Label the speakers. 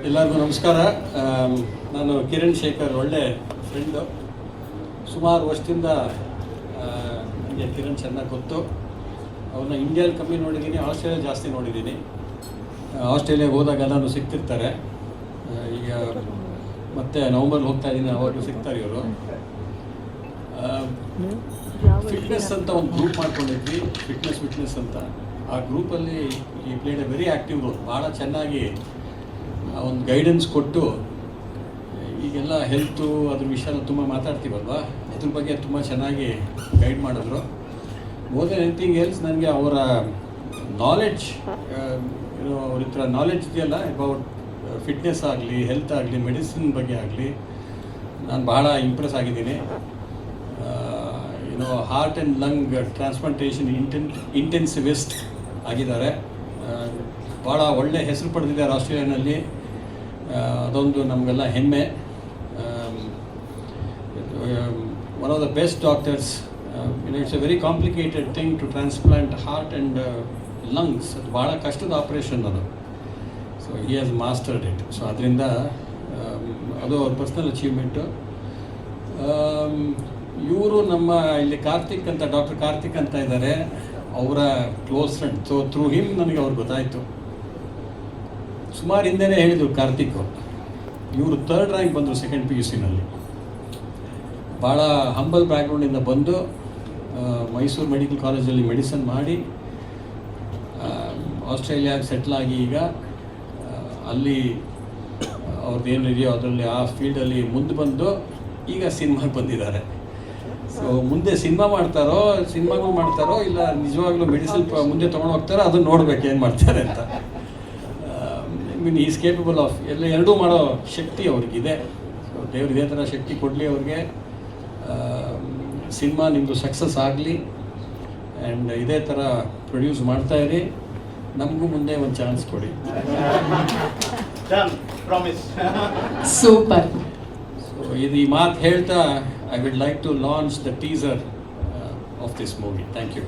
Speaker 1: ಎಲ್ಲರಿಗೂ ನಮಸ್ಕಾರ. ನಾನು ಕಿರಣ್ ಶೇಖರ್, ಒಳ್ಳೆ ಫ್ರೆಂಡು. ಸುಮಾರು ವರ್ಷದಿಂದ ನನಗೆ ಕಿರಣ್ ಚೆನ್ನಾಗಿ ಗೊತ್ತು. ಅವ್ರನ್ನ ಇಂಡಿಯಾದಲ್ಲಿ ಕಮ್ಮಿ ನೋಡಿದ್ದೀನಿ, ಆಸ್ಟ್ರೇಲಿಯಾ ಜಾಸ್ತಿ ನೋಡಿದ್ದೀನಿ. ಆಸ್ಟ್ರೇಲಿಯಾಗೆ ಹೋದಾಗ ನಾನು ಸಿಗ್ತಿರ್ತಾರೆ. ಈಗ ಮತ್ತೆ ನವಂಬರ್ಲಿ ಹೋಗ್ತಾ ಇದ್ದೀನಿ, ಅವಾಗಲೂ ಸಿಗ್ತಾರೆ ಇವರು. ಫಿಟ್ನೆಸ್ ಅಂತ ಒಂದು ಗ್ರೂಪ್ ಮಾಡ್ಕೊಂಡಿದ್ವಿ, ಫಿಟ್ನೆಸ್ ಅಂತ. ಆ ಗ್ರೂಪಲ್ಲಿ ಈ played a very active role. ಭಾಳ ಚೆನ್ನಾಗಿ ಒಂದು ಗೈಡೆನ್ಸ್ ಕೊಟ್ಟು, ಈಗೆಲ್ಲ ಹೆಲ್ತು ಅದ್ರ ವಿಷಯನ ತುಂಬ ಮಾತಾಡ್ತೀವಲ್ವ, ಅದ್ರ ಬಗ್ಗೆ ತುಂಬ ಚೆನ್ನಾಗಿ ಗೈಡ್ ಮಾಡಿದ್ರು. ಮೋರ್ ದೆನ್ ಎನಿಥಿಂಗ್ ಎಲ್ಸ್, ನನಗೆ ಅವರ ನಾಲೆಡ್ಜ್, ಅವ್ರ ಹತ್ರ ನಾಲೆಡ್ಜ್ ಇದೆಯಲ್ಲ ಅಬೌಟ್ ಫಿಟ್ನೆಸ್ ಆಗಲಿ, ಹೆಲ್ತ್ ಆಗಲಿ, ಮೆಡಿಸಿನ್ ಬಗ್ಗೆ ಆಗಲಿ, ನಾನು ಭಾಳ ಇಂಪ್ರೆಸ್ ಆಗಿದ್ದೀನಿ. Heart and lung transplantation intensivist ಆಗಿದ್ದಾರೆ. ಭಾಳ ಒಳ್ಳೆ ಹೆಸರು ಪಡೆದಿದ್ದಾರೆ ಆಸ್ಟ್ರೇಲಿಯಾನಲ್ಲಿ. ಅದೊಂದು ನಮಗೆಲ್ಲ ಹೆಮ್ಮೆ. One of the best doctors. It's a very complicated thing to transplant heart and lungs. ಅದು ಭಾಳ ಕಷ್ಟದ ಆಪ್ರೇಷನ್ ಅದು. So he has mastered it. So ಅದರಿಂದ ಅದು ಅವ್ರ ಪರ್ಸ್ನಲ್ ಅಚೀವ್ಮೆಂಟು. ಇವರು ನಮ್ಮ ಇಲ್ಲಿ ಕಾರ್ತಿಕ್ ಅಂತ, ಡಾಕ್ಟರ್ ಕಾರ್ತಿಕ್ ಅಂತ ಇದ್ದಾರೆ, ಅವರ close friend. So through him ನನಗೆ ಅವ್ರು ಗೊತ್ತಾಯಿತು. ಸುಮಾರು ಹಿಂದೆನೇ ಹೇಳಿದರು ಕಾರ್ತಿಕ್. ಇವರು 3rd ರ್ಯಾಂಕ್ ಬಂದರು ಸೆಕೆಂಡ್ PUCನಲ್ಲಿ. ಭಾಳ ಹಂಬಲ್ ಬ್ಯಾಕ್ಗ್ರೌಂಡಿಂದ ಬಂದು ಮೈಸೂರು ಮೆಡಿಕಲ್ ಕಾಲೇಜಲ್ಲಿ ಮೆಡಿಸನ್ ಮಾಡಿ ಆಸ್ಟ್ರೇಲಿಯಾಗೆ ಸೆಟ್ಲಾಗಿ ಈಗ ಅಲ್ಲಿ ಅವ್ರದ್ದು ಏನಿದೆಯೋ ಅದರಲ್ಲಿ ಆ ಫೀಲ್ಡಲ್ಲಿ ಮುಂದೆ ಬಂದು ಈಗ ಸಿನಿಮಾಗೆ ಬಂದಿದ್ದಾರೆ. ಸೊ ಮುಂದೆ ಸಿನಿಮಾಗಳು ಮಾಡ್ತಾರೋ ಇಲ್ಲ ನಿಜವಾಗ್ಲೂ ಮೆಡಿಸಿನ್ ಮುಂದೆ ತೊಗೊಂಡು ಹೋಗ್ತಾರೋ ಅದನ್ನು ನೋಡ್ಬೇಕು ಏನು ಮಾಡ್ತಾರೆ ಅಂತ. ಈಸ್ ಕೇಪಬಲ್ ಆಫ್ ಎರಡೂ ಮಾಡೋ ಶಕ್ತಿ ಅವ್ರಿಗಿದೆ. ಸೊ ದೇವ್ರು ಇದೇ ಥರ ಶಕ್ತಿ ಕೊಡಲಿ ಅವ್ರಿಗೆ. ಸಿನಿಮಾ ನಿಮ್ಮದು ಸಕ್ಸಸ್ ಆಗಲಿ ಆ್ಯಂಡ್ ಇದೇ ಥರ ಪ್ರೊಡ್ಯೂಸ್ ಮಾಡ್ತಾಯಿರಿ. ನಮಗೂ ಮುಂದೆ ಒಂದು ಚಾನ್ಸ್ ಕೊಡಿ.
Speaker 2: ಸೂಪರ್.
Speaker 1: ಸೊ ಇದು ಈ ಮಾತು ಹೇಳ್ತಾ I would like to launch the teaser of this movie. Thank you.